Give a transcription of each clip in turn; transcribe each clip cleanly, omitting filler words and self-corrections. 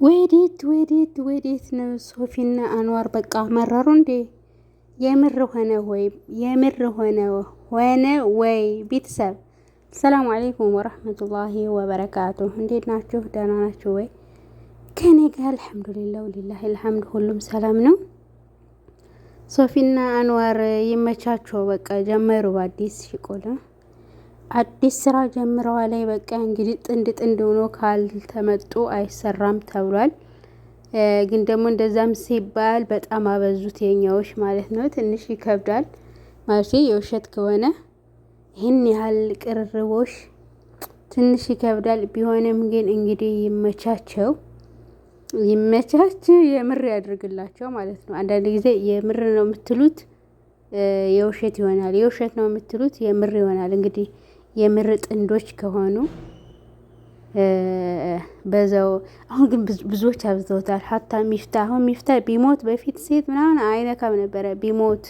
ወዴት ነው ሶፊና አንዋር በቃ መረሩ እንዴ? የምር ሆነ ወይ? ሆነ ወይ? ቤተሰብ ሰላም አለይኩም ወራህመቱላሂ ወበረካቱ። እንዴት ናችሁ? ደህና ናችሁ ወይ? ከኔ ጋር አልሐምዱሊላህ ወሊላሂ አልሐምድ ሁሉም ሰላም ነው። ሶፊና አንዋር ይመቻቸው። በቃ ጀመሩ በአዲስ ሽቆላ አዲስ ስራ ጀምረዋል። ላይ በቃ እንግዲህ ጥንድ ሆኖ ካልተመጡ አይሰራም ተብሏል። ግን ደግሞ እንደዛም ሲባል በጣም አበዙት የኛዎች ማለት ነው። ትንሽ ይከብዳል ማለት የውሸት ከሆነ ይህን ያህል ቅርርቦሽ ትንሽ ይከብዳል። ቢሆንም ግን እንግዲህ ይመቻቸው የምር ያድርግላቸው ማለት ነው። አንዳንድ ጊዜ የምር ነው የምትሉት የውሸት ይሆናል፣ የውሸት ነው የምትሉት የምር ይሆናል። እንግዲህ የምር ጥንዶች ከሆኑ በዛው አሁን ግን ብዙዎች አብዝተውታል። ሀታ ሚፍታ ቢሞት በፊት ሴት ምናምን አይነካም ነበረ ቢሞት።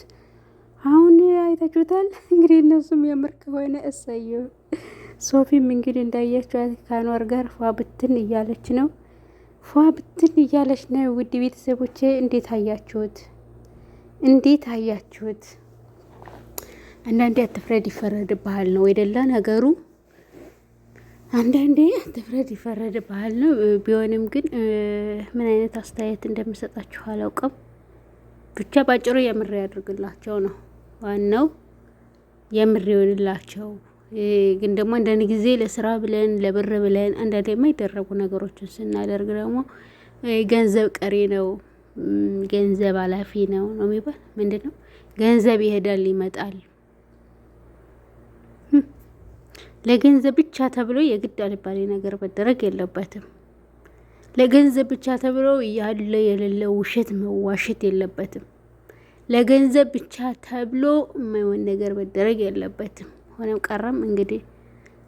አሁን አይታችሁታል እንግዲህ እነሱም የምር ከሆነ እሰየው። ሶፊም እንግዲህ እንዳያችኋት ከአንዋር ጋር ፏ ብትን እያለች ነው። ውድ ቤተሰቦቼ እንዴት አያችሁት? አንዳንዴ አትፍረድ ይፈረድብሃል ነው አይደለ ነገሩ? አንዳንዴ አትፍረድ ይፈረድብሃል ነው። ቢሆንም ግን ምን አይነት አስተያየት እንደምሰጣችሁ አላውቅም። ብቻ ባጭሩ የምር ያድርግላቸው ነው ዋናው፣ የምር ይሆንላቸው። ግን ደግሞ አንዳንድ ጊዜ ለስራ ብለን ለብር ብለን አንዳንዴ የማይደረጉ ነገሮችን ስናደርግ ደግሞ ገንዘብ ቀሪ ነው፣ ገንዘብ አላፊ ነው የሚባል ምንድን ነው? ገንዘብ ይሄዳል ይመጣል። ለገንዘብ ብቻ ተብሎ የግድ አልባሌ ነገር መደረግ የለበትም። ለገንዘብ ብቻ ተብሎ ያለ የሌለ ውሸት መዋሸት የለበትም። ለገንዘብ ብቻ ተብሎ የማይሆን ነገር መደረግ የለበትም። ሆነም ቀረም እንግዲህ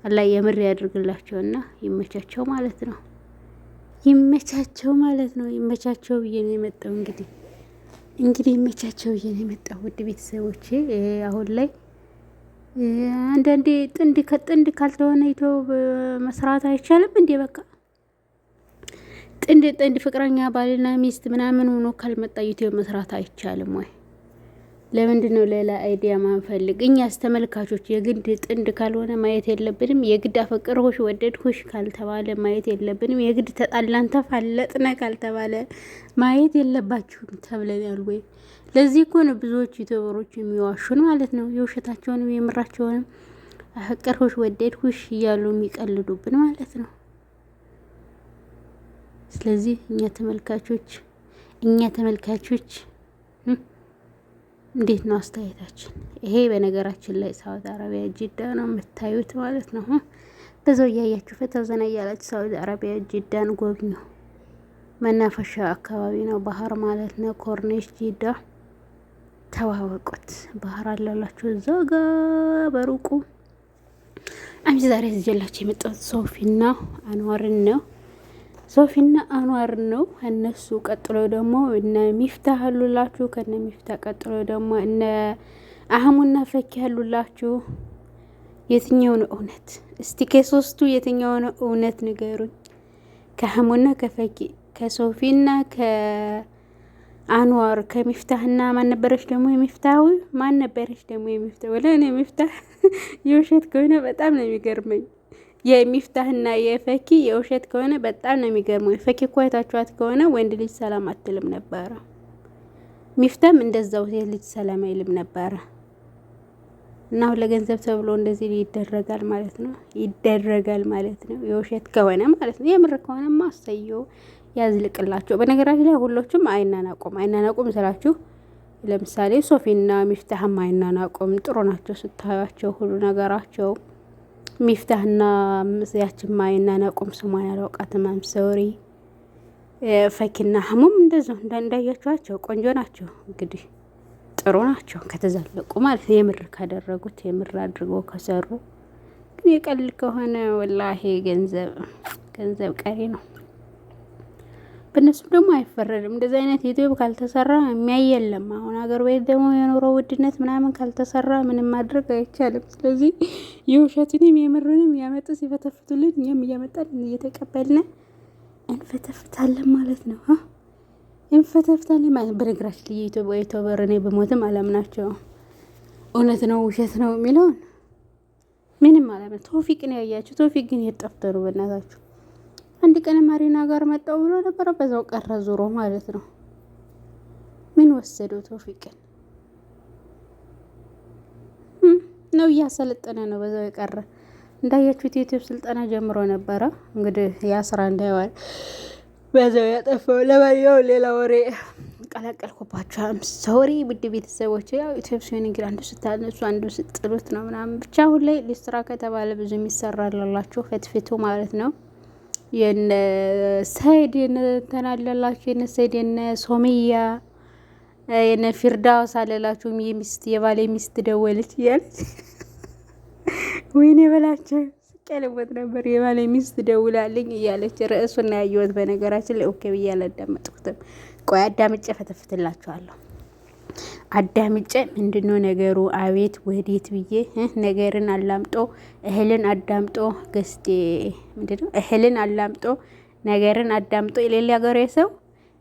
አላህ የምር ያድርግላቸውና ይመቻቸው ማለት ነው። ይመቻቸው ብዬ ነው የመጣው። እንግዲህ ይመቻቸው ብዬ ነው የመጣው። ውድ ቤተሰቦቼ አሁን ላይ አንዳንዴ ጥንድ ካልተሆነ ይቶ መስራት አይቻልም እንዴ? በቃ ጥንድ ፍቅረኛ ባልና ሚስት ምናምን ሆኖ ካልመጣ ዩቲዩብ መስራት አይቻልም ወይ? ለምንድን ነው ሌላ አይዲያ ማንፈልግ? እኛስ ተመልካቾች የግድ ጥንድ ካልሆነ ማየት የለብንም? የግድ አፈቅርኩሽ ወደድኩሽ ካልተባለ ማየት የለብንም? የግድ ተጣላን ተፋለጥነ ካልተባለ ማየት የለባችሁም ተብለናል ወይ? ለዚህ እኮ ነው ብዙዎች ዩቲዩበሮች የሚዋሹን ማለት ነው። የውሸታቸውንም የምራቸውንም አፈቀርኩሽ ወደድኩሽ እያሉ የሚቀልዱብን ማለት ነው። ስለዚህ እኛ ተመልካቾች እንዴት ነው አስተያየታችን? ይሄ በነገራችን ላይ ሳውዲ አረቢያ ጅዳ ነው የምታዩት ማለት ነው። በዛው እያያችሁ ፈታ ዘና እያላችሁ ሳውዲ አረቢያ ጅዳን ጎብኙ። መናፈሻ አካባቢ ነው፣ ባህር ማለት ነው። ኮርኔሽ ጅዳ ተዋወቁት። ባህር አላላችሁ እዛ ጋ በሩቁ። አምጂ ዛሬ ይዤላችሁ የመጣሁት ሶፊና አንዋር ነው። እነሱ ቀጥሎ ደግሞ እነ ሚፍታህ አሉላችሁ። ከነ ሚፍታህ ቀጥሎ ደግሞ እነ አህሙና ፈኪ አሉላችሁ። የትኛው ነው እውነት? እስቲ ከሶስቱ የትኛው ነው እውነት ንገሩኝ። ከአህሙና ከፈኪ፣ ከሶፊና ከአንዋር፣ ከሚፍታህና ማን ነበረች ደግሞ የሚፍታህ ወላ እኔ ሚፍታህ የውሸት ከሆነ በጣም ነው የሚገርመኝ። የሚፍታህና የፈኪ የውሸት ከሆነ በጣም ነው የሚገርመው። ፈኪ እኮ አይታችኋት ከሆነ ወንድ ልጅ ሰላም አትልም ነበረ። ሚፍታም እንደዛው ሴት ልጅ ሰላም አይልም ነበረ። እና አሁን ለገንዘብ ተብሎ እንደዚህ ይደረጋል ማለት ነው። የውሸት ከሆነ ማለት ነው። የምር ከሆነ ማሰየው ያዝልቅላቸው። በነገራችን ላይ ሁሎችም አይናናቁም ስላችሁ፣ ለምሳሌ ሶፊና ሚፍታህም አይናናቁም፣ ጥሩ ናቸው ስታዩቸው ሁሉ ነገራቸው። ሚፍታህና ያችን አይናናቁም፣ ስሟን ያላውቃትም ሰውሪ። ፈኪና ህሙም እንደዛው እንዳያችኋቸው ቆንጆ ናቸው። እንግዲህ ጥሩ ናቸው ከተዛለቁ ማለት የምር ካደረጉት የምር አድርገው ከሰሩ። ግን የቀልድ ከሆነ ወላሂ ገንዘብ ቀሪ ነው። በእነሱም ደግሞ አይፈረድም። እንደዚህ አይነት ዩቲዩብ ካልተሰራ የሚያይ የለም። አሁን ሀገር ቤት ደግሞ የኑሮ ውድነት ምናምን ካልተሰራ ምንም ማድረግ አይቻልም። ስለዚህ የውሸቱንም የምርንም ያመጡ ሲፈተፍቱልን እኛም እያመጣን እየተቀበልን እንፈተፍታለን ማለት ነው። እንፈተፍታለን ማለት በነገራችን ላይ ዩቲዩበር እኔ በሞትም አላምናቸው እውነት ነው ውሸት ነው የሚለውን ምንም አላምናቸው። ቶፊቅን ያያችሁ ቶፊቅ ግን የጠፍተሩ በእናታችሁ አንድ ቀን ማሪና ጋር መጣው ብሎ ነበር፣ በዛው ቀረ ዞሮ ማለት ነው። ምን ወሰደው ቶፊቅን ነው እያሰለጠነ ነው በዛው የቀረ። እንዳያችሁት ዩቲዩብ ስልጠና ጀምሮ ነበረ እንግዲህ ያ ስራ እንዳይዋል በዛው ያጠፋው። ለማንኛውም ሌላ ወሬ ቀላቀልኩባቸው። ሶሪ ውድ ቤተሰቦች፣ ያው ዩቲዩብ ሲሆን እንግዲህ አንዱ ስታነሱ አንዱ ስጥሉት ነው ምናምን። ብቻ አሁን ላይ ሊስራ ከተባለ ብዙ የሚሰራላችሁ ፈትፍቱ ማለት ነው። የነ ሰይድ ተናለላችሁ የነ ሰይድ የነ ሶሚያ የነ ፊርዳውስ አለላችሁ የሚስት የባሌ ሚስት ደወለች እያለች ወይኔ በላቸው ስቀልቦት ነበር። የባሌ ሚስት ደውላልኝ እያለች ርዕሱና ያየሁት በነገራችን ላይ ኦኬ ብዬ አላዳመጥኩትም። ቆይ አዳምጬ ፈተፍትላችኋለሁ። አዳምጬ ምንድነው ነገሩ አቤት ወዴት ብዬ ነገርን አላምጦ እህልን አዳምጦ ገስቴ ምንድነው እህልን አላምጦ ነገርን አዳምጦ የሌላ ሀገር ሰው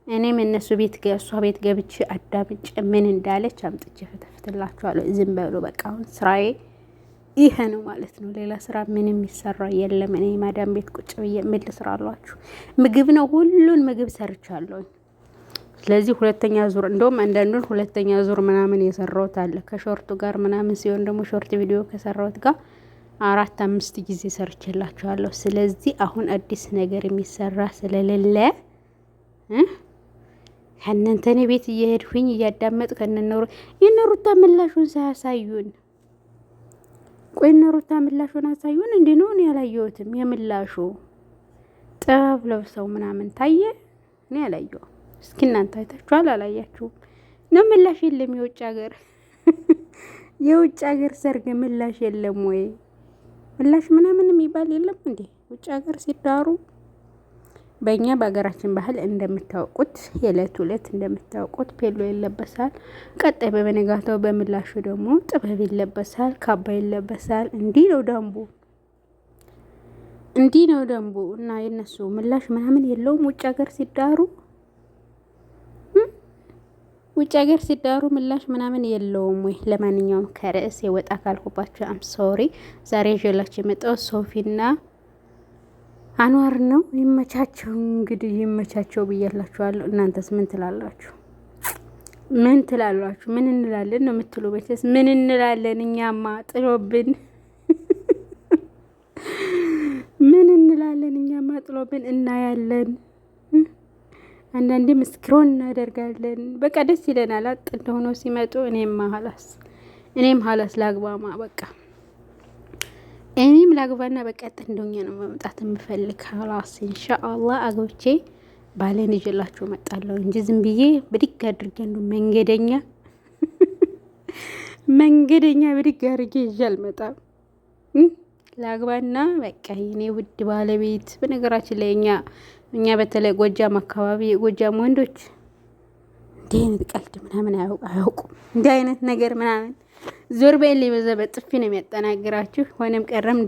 እኔም እነሱ ቤት እሷ ቤት ገብቼ አዳምጬ ምን እንዳለች አምጥቼ ፈተፍትላችኋለሁ። ዝም በሉ በቃ አሁን ስራዬ ይሄ ነው ማለት ነው። ሌላ ስራ ምንም የሚሰራ የለም። እኔ ማዳም ቤት ቁጭ ብዬ ምን ልስራላችሁ? ምግብ ነው፣ ሁሉን ምግብ ሰርቻለሁ። ስለዚህ ሁለተኛ ዙር እንደውም አንዳንዱን ሁለተኛ ዙር ምናምን የሰራሁት አለ ከሾርቱ ጋር ምናምን ሲሆን ደግሞ ሾርት ቪዲዮ ከሰራሁት ጋር 4-5 ጊዜ ሰርቼላችኋለሁ። ስለዚህ አሁን አዲስ ነገር የሚሰራ ስለሌለ ከእናንተኔ ቤት እየሄድኩኝ እያዳመጥ ከነነሩ የነሩታ ምላሹን ሳያሳዩን ቆይ ነሩታ ምላሹን አሳዩን እንዴ ነው? እኔ ያላየሁትም የምላሹ ጥበብ ለብሰው ምናምን ታየ። እኔ ያላየው እስኪ እናንተ አይታችኋል አላያችሁም? ነው ምላሽ የለም። የውጭ ሀገር ሰርግ ምላሽ የለም ወይ? ምላሽ ምናምን የሚባል የለም እንዴ? ውጭ ሀገር ሲዳሩ በእኛ በሀገራችን ባህል እንደምታውቁት የዕለት ዕለት እንደምታውቁት ፔሎ ይለበሳል። ቀጣይ በበነጋታው በምላሹ ደግሞ ጥበብ ይለበሳል፣ ካባ ይለበሳል። እንዲህ ነው ደንቡ እና የነሱ ምላሽ ምናምን የለውም። ውጭ ሀገር ሲዳሩ ምላሽ ምናምን የለውም ወይ? ለማንኛውም ከርዕስ የወጣ ካልኩባቸው አም ሶሪ። ዛሬ ይዤላችሁ የመጣው ሶፊና አንዋር ነው። ይመቻቸው እንግዲህ ይመቻቸው ብያላችኋለሁ። እናንተስ ምን ትላላችሁ? ምን እንላለን ነው የምትሉ? በቸስ ምን እንላለን? እኛማ ጥሎብን ምን እንላለን? እኛማ ጥሎብን እናያለን። አንዳንዴ ምስክሮን እናደርጋለን። በቃ ደስ ይለናል። አጥ እንደሆነው ሲመጡ እኔም ሀላስ ላግባማ በቃ እኔም ላግባና በቀጥ እንደኛ ነው መምጣት የምፈልግ። ሀላስ ኢንሻአላህ አግብቼ ባለን ይዤላችሁ እመጣለሁ እንጂ ዝም ብዬ ብድግ አድርጌ እንደው መንገደኛ ብድግ አድርጌ ይዤ አልመጣም። ላግባና በቃ የኔ ውድ ባለቤት። በነገራችን ላይ እኛ በተለይ ጎጃም አካባቢ የጎጃም ወንዶች እንዲህ አይነት ቀልድ ምናምን አያውቁም። እንዲህ አይነት ነገር ምናምን ዞር በል በዛ በጥፊ ነው የሚያጠናግራችሁ። ሆነም ቀረም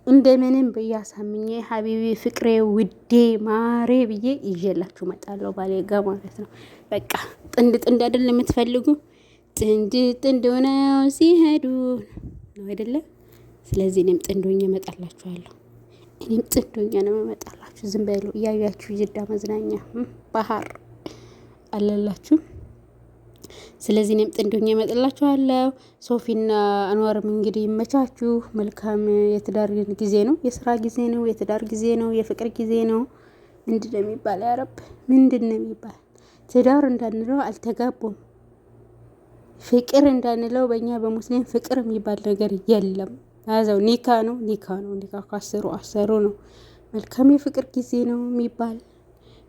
እንደምንም ብያሳምኜ ሀቢቢ ፍቅሬ ውዴ ማሬ ብዬ ይዤላችሁ መጣለሁ ባሌ ጋር ማለት ነው። በቃ ጥንድ አይደል የምትፈልጉ? ጥንድ ሆነው ሲሄዱ ነው አይደለ? ስለዚህ እኔም ጥንዶኛ እመጣላችኋለሁ። ነው የምመጣላችሁ። ዝም በሉ እያያችሁ ጅዳ መዝናኛ ባህር አለላችሁ። ስለዚህ እኔም ጥንዶኛ እመጣላችኋለሁ። ሶፊና አንዋርም እንግዲህ ይመቻችሁ። መልካም የትዳር ጊዜ ነው፣ የስራ ጊዜ ነው፣ የትዳር ጊዜ ነው፣ የፍቅር ጊዜ ነው። ምንድን ነው የሚባል ያረብ? ምንድን ነው የሚባል? ትዳር እንዳንለው አልተጋቡም። ፍቅር እንዳንለው በእኛ በሙስሊም ፍቅር የሚባል ነገር የለም። ያዘው ኒካ ነው። ኒካ ካሰሩ አሰሩ ነው። መልካም የፍቅር ጊዜ ነው የሚባል፣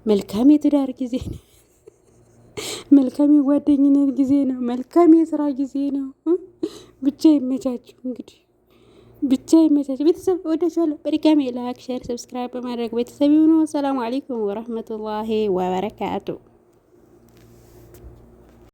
መልካም የትዳር ጊዜ ነው፣ መልካም የጓደኝነት ጊዜ ነው፣ መልካም የስራ ጊዜ ነው። ብቻ ይመቻችሁ። እንግዲህ ብቻ ይመቻችሁ። ቤተሰብ ወዳችኋለሁ። በድጋሚ ላይክ፣ ሼር፣ ሰብስክራይብ በማድረግ ቤተሰብ ይሁኑ። ሰላም አለይኩም ወራህመቱላሂ ወበረካቱ።